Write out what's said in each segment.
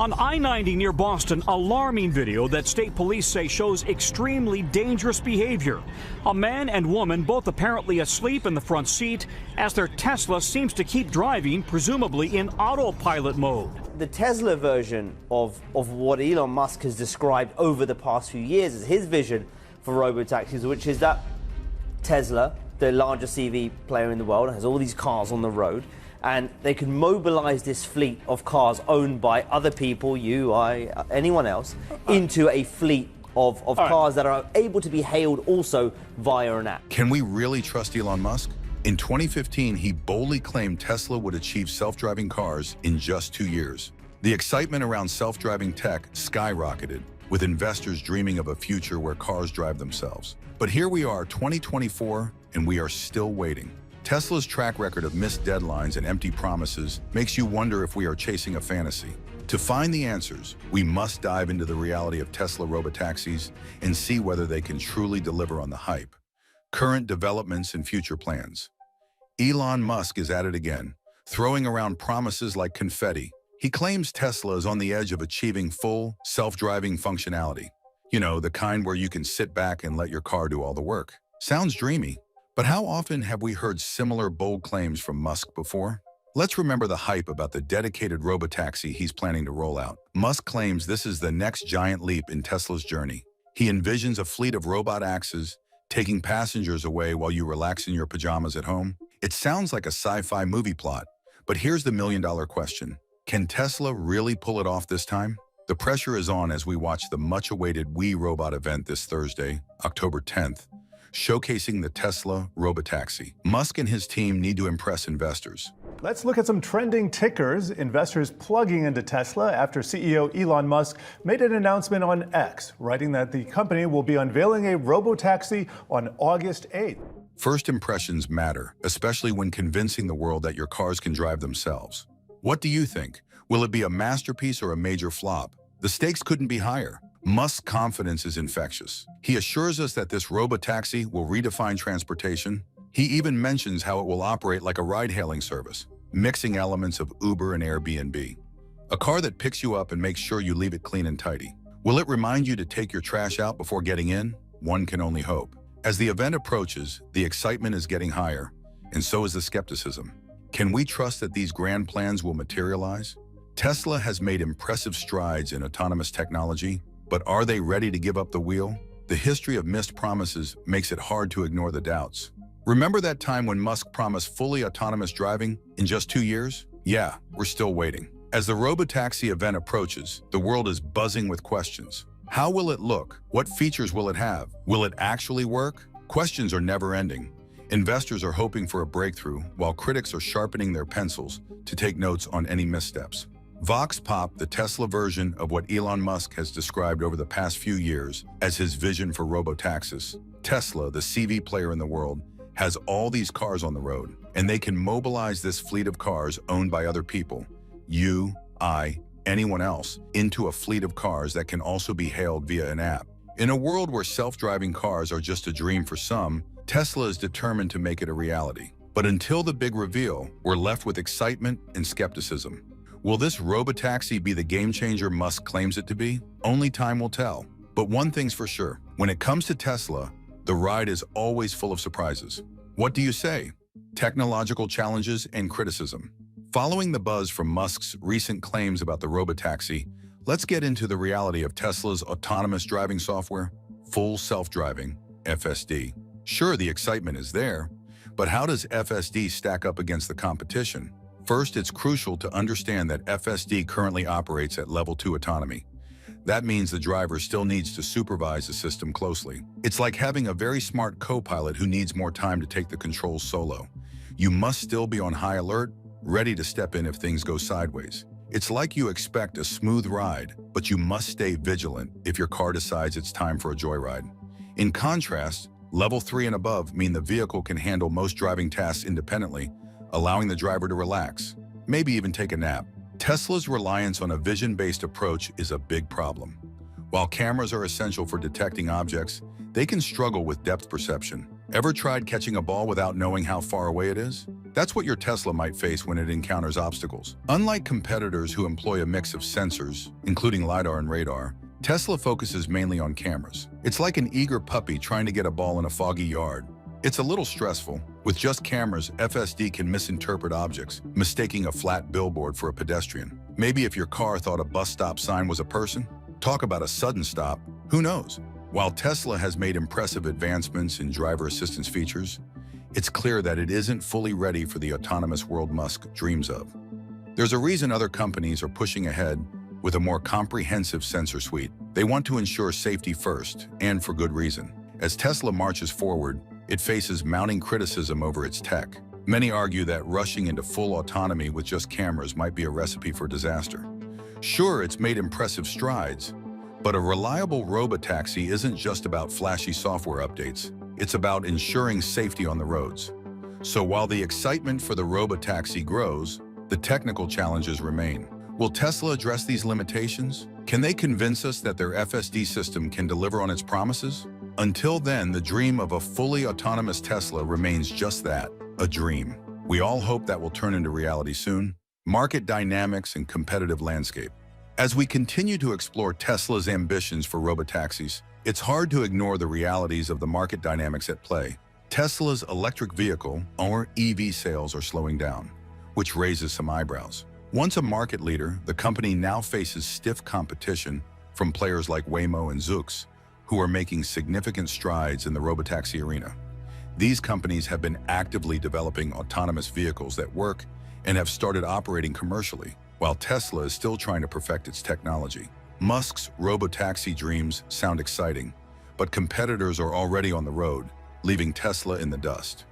On I-90 near Boston, alarming video that state police say shows extremely dangerous behavior. A man and woman both apparently asleep in the front seat as their Tesla seems to keep driving, presumably in autopilot mode. The Tesla version of what Elon Musk has described over the past few years is his vision for robotaxis, which is that Tesla, the largest EV player in the world, has all these cars on the road, and they can mobilize this fleet of cars owned by other people, you, I, anyone else, into a fleet of cars that are able to be hailed also via an app. Can we really trust Elon Musk? In 2015, he boldly claimed Tesla would achieve self-driving cars in just 2 years. The excitement around self-driving tech skyrocketed, with investors dreaming of a future where cars drive themselves. But here we are, 2024, and we are still waiting. Tesla's track record of missed deadlines and empty promises makes you wonder if we are chasing a fantasy. To find the answers, we must dive into the reality of Tesla robotaxis and see whether they can truly deliver on the hype, current developments, and future plans. Elon Musk is at it again, throwing around promises like confetti. He claims Tesla is on the edge of achieving full, self-driving functionality. You know, the kind where you can sit back and let your car do all the work. Sounds dreamy. But how often have we heard similar bold claims from Musk before? Let's remember the hype about the dedicated robotaxi he's planning to roll out. Musk claims this is the next giant leap in Tesla's journey. He envisions a fleet of robot axes, taking passengers away while you relax in your pajamas at home. It sounds like a sci-fi movie plot, but here's the million-dollar question. Can Tesla really pull it off this time? The pressure is on as we watch the much-awaited We Robot event this Thursday, October 10th, showcasing the Tesla robotaxi. Musk and his team need to impress investors. Let's look at some trending tickers. Investors plugging into Tesla after CEO Elon Musk made an announcement on X, writing that the company will be unveiling a robotaxi on August 8th. First impressions matter, especially when convincing the world that your cars can drive themselves. What do you think? Will it be a masterpiece or a major flop? The stakes couldn't be higher. Musk's confidence is infectious. He assures us that this robotaxi will redefine transportation. He even mentions how it will operate like a ride-hailing service, mixing elements of Uber and Airbnb. A car that picks you up and makes sure you leave it clean and tidy. Will it remind you to take your trash out before getting in? One can only hope. As the event approaches, the excitement is getting higher, and so is the skepticism. Can we trust that these grand plans will materialize? Tesla has made impressive strides in autonomous technology, but are they ready to give up the wheel? The history of missed promises makes it hard to ignore the doubts. Remember that time when Musk promised fully autonomous driving in just 2 years? Yeah, we're still waiting. As the robotaxi event approaches, the world is buzzing with questions. How will it look? What features will it have? Will it actually work? Questions are never ending. Investors are hoping for a breakthrough, while critics are sharpening their pencils to take notes on any missteps. Vox Pop, the Tesla version of what Elon Musk has described over the past few years as his vision for robotaxis. Tesla, the CV player in the world, has all these cars on the road, and they can mobilize this fleet of cars owned by other people, you, I, anyone else, into a fleet of cars that can also be hailed via an app. In a world where self-driving cars are just a dream for some, Tesla is determined to make it a reality. But until the big reveal, we're left with excitement and skepticism. Will this robotaxi be the game-changer Musk claims it to be? Only time will tell. But one thing's for sure, when it comes to Tesla, the ride is always full of surprises. What do you say? Technological challenges and criticism. Following the buzz from Musk's recent claims about the robotaxi, let's get into the reality of Tesla's autonomous driving software, full self-driving, FSD. Sure, the excitement is there, but how does FSD stack up against the competition? First, it's crucial to understand that FSD currently operates at level 2 autonomy. That means the driver still needs to supervise the system closely. It's like having a very smart co-pilot who needs more time to take the controls solo. You must still be on high alert, ready to step in if things go sideways. It's like you expect a smooth ride, but you must stay vigilant if your car decides it's time for a joyride. In contrast, level 3 and above mean the vehicle can handle most driving tasks independently, allowing the driver to relax, maybe even take a nap. Tesla's reliance on a vision-based approach is a big problem. While cameras are essential for detecting objects, they can struggle with depth perception. Ever tried catching a ball without knowing how far away it is? That's what your Tesla might face when it encounters obstacles. Unlike competitors who employ a mix of sensors, including LiDAR and radar, Tesla focuses mainly on cameras. It's like an eager puppy trying to get a ball in a foggy yard. It's a little stressful. With just cameras, FSD can misinterpret objects, mistaking a flat billboard for a pedestrian. Maybe if your car thought a bus stop sign was a person. Talk about a sudden stop. Who knows? While Tesla has made impressive advancements in driver assistance features, it's clear that it isn't fully ready for the autonomous world Musk dreams of. There's a reason other companies are pushing ahead with a more comprehensive sensor suite. They want to ensure safety first, and for good reason. As Tesla marches forward, it faces mounting criticism over its tech. Many argue that rushing into full autonomy with just cameras might be a recipe for disaster. Sure, it's made impressive strides, but a reliable robotaxi isn't just about flashy software updates. It's about ensuring safety on the roads. So while the excitement for the robotaxi grows, the technical challenges remain. Will Tesla address these limitations? Can they convince us that their FSD system can deliver on its promises? Until then, the dream of a fully autonomous Tesla remains just that, a dream. We all hope that will turn into reality soon. Market dynamics and competitive landscape. As we continue to explore Tesla's ambitions for robotaxis, it's hard to ignore the realities of the market dynamics at play. Tesla's electric vehicle, or EV sales, are slowing down, which raises some eyebrows. Once a market leader, the company now faces stiff competition from players like Waymo and Zoox, who are making significant strides in the robotaxi arena. These companies have been actively developing autonomous vehicles that work and have started operating commercially, while Tesla is still trying to perfect its technology. Musk's robotaxi dreams sound exciting, but competitors are already on the road, leaving Tesla in the dust.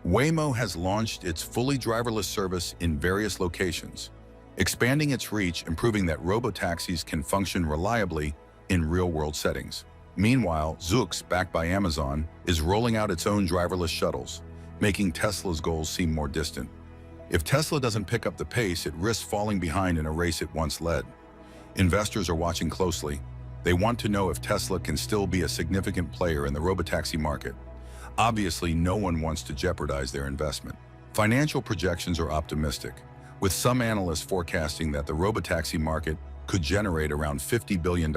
Waymo has launched its fully driverless service in various locations, expanding its reach and proving that robotaxis can function reliably in real-world settings. Meanwhile, Zoox, backed by Amazon, is rolling out its own driverless shuttles, making Tesla's goals seem more distant. If Tesla doesn't pick up the pace, it risks falling behind in a race it once led. Investors are watching closely. They want to know if Tesla can still be a significant player in the robotaxi market. Obviously, no one wants to jeopardize their investment. Financial projections are optimistic, with some analysts forecasting that the robotaxi market could generate around $50 billion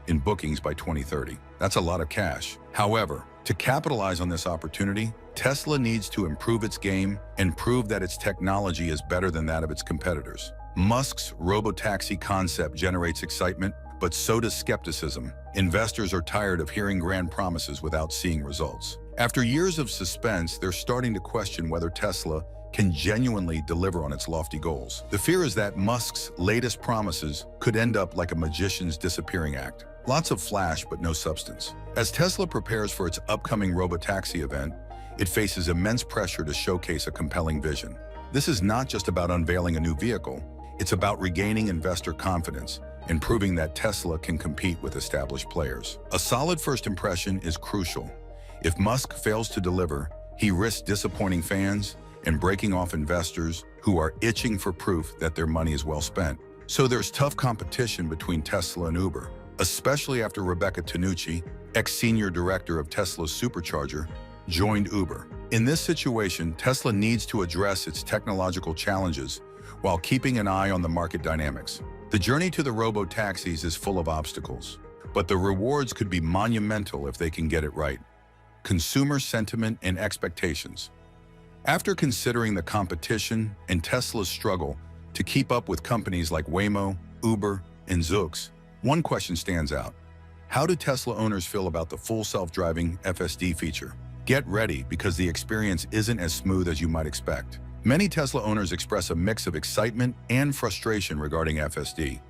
in bookings by 2030. That's a lot of cash. However, to capitalize on this opportunity, Tesla needs to improve its game and prove that its technology is better than that of its competitors. Musk's robotaxi concept generates excitement, but so does skepticism. Investors are tired of hearing grand promises without seeing results. After years of suspense, they're starting to question whether Tesla can genuinely deliver on its lofty goals. The fear is that Musk's latest promises could end up like a magician's disappearing act. Lots of flash, but no substance. As Tesla prepares for its upcoming robotaxi event, it faces immense pressure to showcase a compelling vision. This is not just about unveiling a new vehicle, it's about regaining investor confidence and proving that Tesla can compete with established players. A solid first impression is crucial. If Musk fails to deliver, he risks disappointing fans and breaking off investors who are itching for proof that their money is well spent. So there's tough competition between Tesla and Uber, especially after Rebecca Tanucci, ex-senior director of Tesla's supercharger, joined Uber. In this situation, Tesla needs to address its technological challenges while keeping an eye on the market dynamics. The journey to the robo-taxis is full of obstacles, but the rewards could be monumental if they can get it right. Consumer sentiment and expectations. After considering the competition and Tesla's struggle to keep up with companies like Waymo, Uber, and Zoox, one question stands out. How do Tesla owners feel about the full self-driving FSD feature? Get ready, because the experience isn't as smooth as you might expect. Many Tesla owners express a mix of excitement and frustration regarding FSD.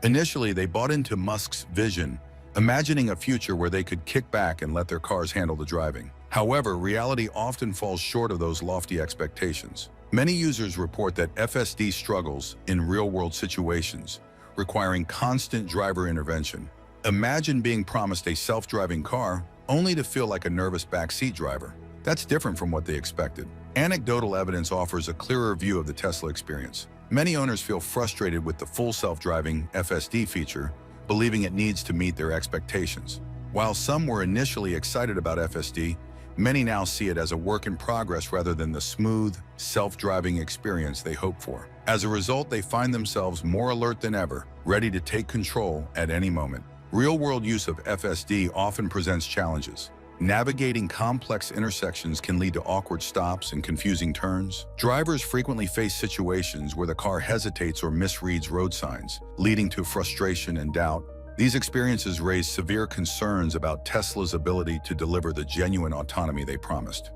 Initially, they bought into Musk's vision, imagining a future where they could kick back and let their cars handle the driving. However, reality often falls short of those lofty expectations. Many users report that FSD struggles in real-world situations, requiring constant driver intervention. Imagine being promised a self-driving car only to feel like a nervous backseat driver. That's different from what they expected. Anecdotal evidence offers a clearer view of the Tesla experience. Many owners feel frustrated with the full self-driving FSD feature, believing it needs to meet their expectations. While some were initially excited about FSD, Many now see it as a work in progress rather than the smooth, self-driving experience they hope for. As a result, they find themselves more alert than ever, ready to take control at any moment. Real-world use of FSD often presents challenges. Navigating complex intersections can lead to awkward stops and confusing turns. Drivers frequently face situations where the car hesitates or misreads road signs, leading to frustration and doubt. These experiences raise severe concerns about Tesla's ability to deliver the genuine autonomy they promised.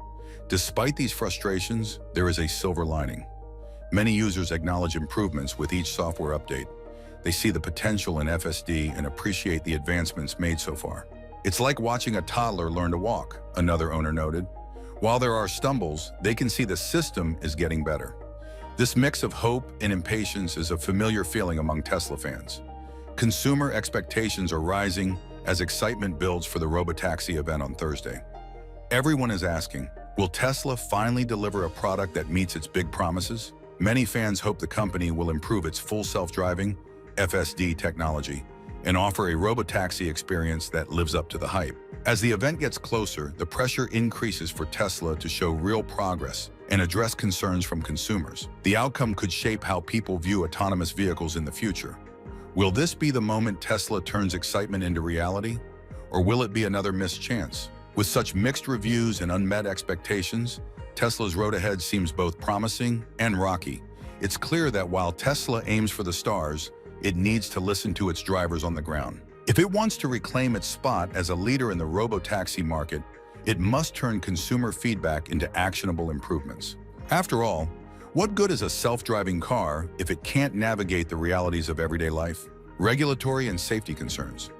Despite these frustrations, there is a silver lining. Many users acknowledge improvements with each software update. They see the potential in FSD and appreciate the advancements made so far. It's like watching a toddler learn to walk, another owner noted. While there are stumbles, they can see the system is getting better. This mix of hope and impatience is a familiar feeling among Tesla fans. Consumer expectations are rising as excitement builds for the robotaxi event on Thursday. Everyone is asking, will Tesla finally deliver a product that meets its big promises? Many fans hope the company will improve its full self-driving, FSD technology, and offer a robotaxi experience that lives up to the hype. As the event gets closer, the pressure increases for Tesla to show real progress and address concerns from consumers. The outcome could shape how people view autonomous vehicles in the future. Will this be the moment Tesla turns excitement into reality? Or will it be another missed chance? With such mixed reviews and unmet expectations, Tesla's road ahead seems both promising and rocky. It's clear that while Tesla aims for the stars, it needs to listen to its drivers on the ground. If it wants to reclaim its spot as a leader in the robotaxi market, it must turn consumer feedback into actionable improvements. After all, what good is a self-driving car if it can't navigate the realities of everyday life? Regulatory and safety concerns.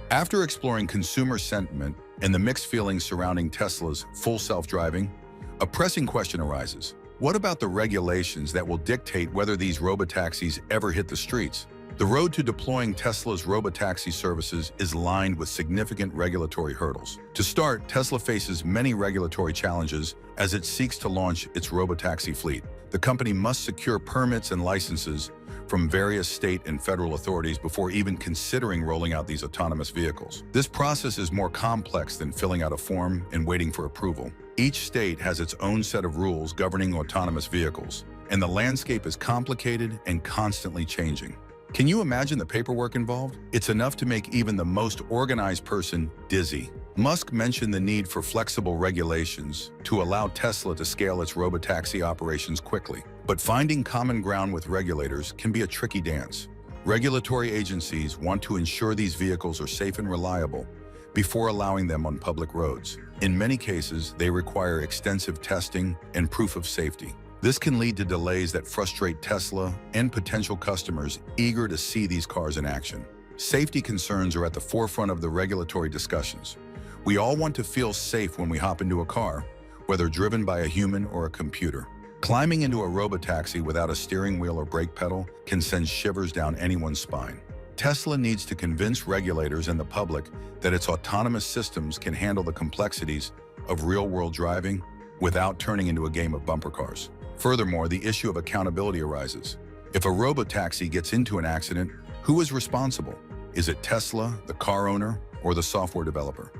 After exploring consumer sentiment and the mixed feelings surrounding Tesla's full self-driving, a pressing question arises. What about the regulations that will dictate whether these robotaxis ever hit the streets? The road to deploying Tesla's robotaxi services is lined with significant regulatory hurdles. To start, Tesla faces many regulatory challenges as it seeks to launch its robotaxi fleet. The company must secure permits and licenses from various state and federal authorities before even considering rolling out these autonomous vehicles. This process is more complex than filling out a form and waiting for approval. Each state has its own set of rules governing autonomous vehicles, and the landscape is complicated and constantly changing. Can you imagine the paperwork involved? It's enough to make even the most organized person dizzy. Musk mentioned the need for flexible regulations to allow Tesla to scale its robotaxi operations quickly. But finding common ground with regulators can be a tricky dance. Regulatory agencies want to ensure these vehicles are safe and reliable before allowing them on public roads. In many cases, they require extensive testing and proof of safety. This can lead to delays that frustrate Tesla and potential customers eager to see these cars in action. Safety concerns are at the forefront of the regulatory discussions. We all want to feel safe when we hop into a car, whether driven by a human or a computer. Climbing into a robotaxi without a steering wheel or brake pedal can send shivers down anyone's spine. Tesla needs to convince regulators and the public that its autonomous systems can handle the complexities of real-world driving without turning into a game of bumper cars. Furthermore, the issue of accountability arises. If a robotaxi gets into an accident, who is responsible? Is it Tesla, the car owner, or the software developer?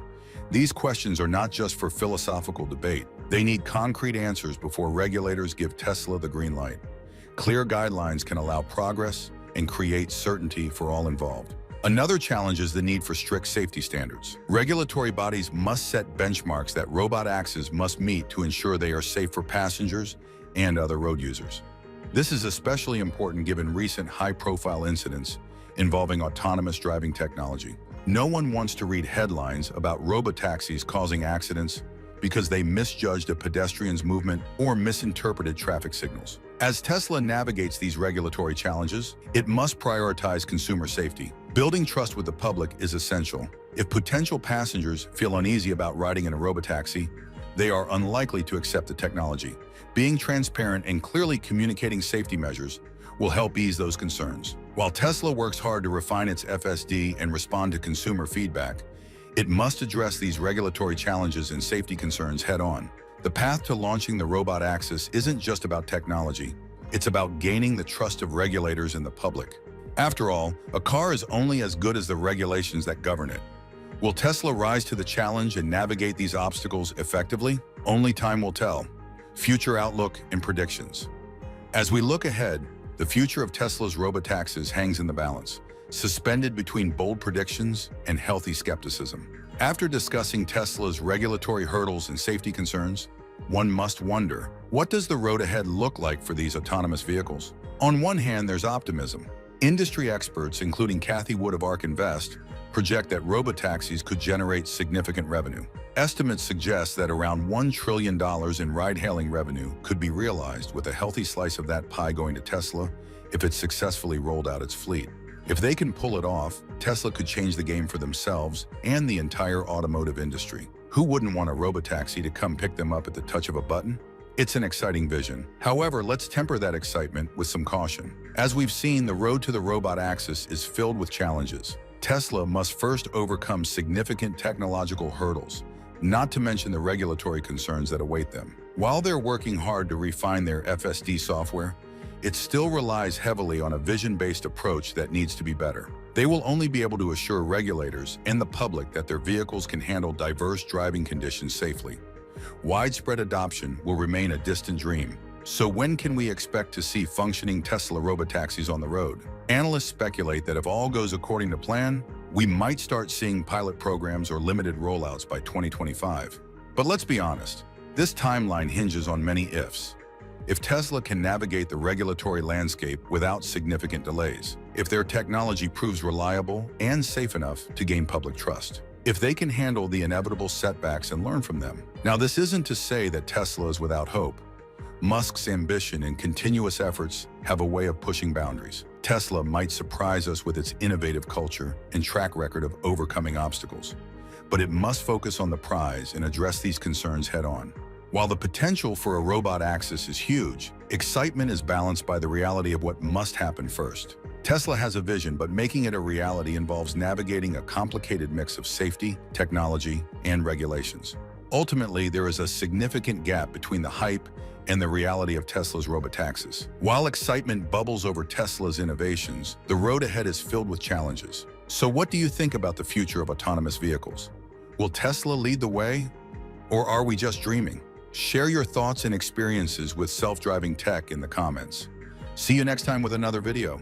These questions are not just for philosophical debate. They need concrete answers before regulators give Tesla the green light. Clear guidelines can allow progress and create certainty for all involved. Another challenge is the need for strict safety standards. Regulatory bodies must set benchmarks that robotaxis must meet to ensure they are safe for passengers and other road users. This is especially important given recent high-profile incidents involving autonomous driving technology. No one wants to read headlines about robotaxis causing accidents because they misjudged a pedestrian's movement or misinterpreted traffic signals. As Tesla navigates these regulatory challenges, it must prioritize consumer safety. Building trust with the public is essential. If potential passengers feel uneasy about riding in a robotaxi, they are unlikely to accept the technology. Being transparent and clearly communicating safety measures will help ease those concerns. While Tesla works hard to refine its FSD and respond to consumer feedback, it must address these regulatory challenges and safety concerns head-on. The path to launching the robotaxis isn't just about technology. It's about gaining the trust of regulators and the public. After all, a car is only as good as the regulations that govern it. Will Tesla rise to the challenge and navigate these obstacles effectively? Only time will tell. Future outlook and predictions. As we look ahead, the future of Tesla's robotaxis hangs in the balance, suspended between bold predictions and healthy skepticism. After discussing Tesla's regulatory hurdles and safety concerns, one must wonder, what does the road ahead look like for these autonomous vehicles? On one hand, there's optimism. Industry experts, including Cathie Wood of ARK Invest, project that robotaxis could generate significant revenue. Estimates suggest that around $1 trillion in ride-hailing revenue could be realized, with a healthy slice of that pie going to Tesla if it successfully rolled out its fleet. If they can pull it off, Tesla could change the game for themselves and the entire automotive industry. Who wouldn't want a robotaxi to come pick them up at the touch of a button? It's an exciting vision. However, let's temper that excitement with some caution. As we've seen, the road to the robot axis is filled with challenges. Tesla must first overcome significant technological hurdles, not to mention the regulatory concerns that await them. While they're working hard to refine their FSD software, it still relies heavily on a vision-based approach that needs to be better. They will only be able to assure regulators and the public that their vehicles can handle diverse driving conditions safely. Widespread adoption will remain a distant dream. So when can we expect to see functioning Tesla robotaxis on the road? Analysts speculate that if all goes according to plan, we might start seeing pilot programs or limited rollouts by 2025. But let's be honest, this timeline hinges on many ifs. If Tesla can navigate the regulatory landscape without significant delays, if their technology proves reliable and safe enough to gain public trust, if they can handle the inevitable setbacks and learn from them. Now, this isn't to say that Tesla is without hope. Musk's ambition and continuous efforts have a way of pushing boundaries. Tesla might surprise us with its innovative culture and track record of overcoming obstacles, but it must focus on the prize and address these concerns head-on. While the potential for a robot axis is huge, excitement is balanced by the reality of what must happen first. Tesla has a vision, but making it a reality involves navigating a complicated mix of safety, technology, and regulations. Ultimately, there is a significant gap between the hype and the reality of Tesla's robotaxis. While excitement bubbles over Tesla's innovations, the road ahead is filled with challenges. So what do you think about the future of autonomous vehicles? Will Tesla lead the way, or are we just dreaming? Share your thoughts and experiences with self-driving tech in the comments. See you next time with another video.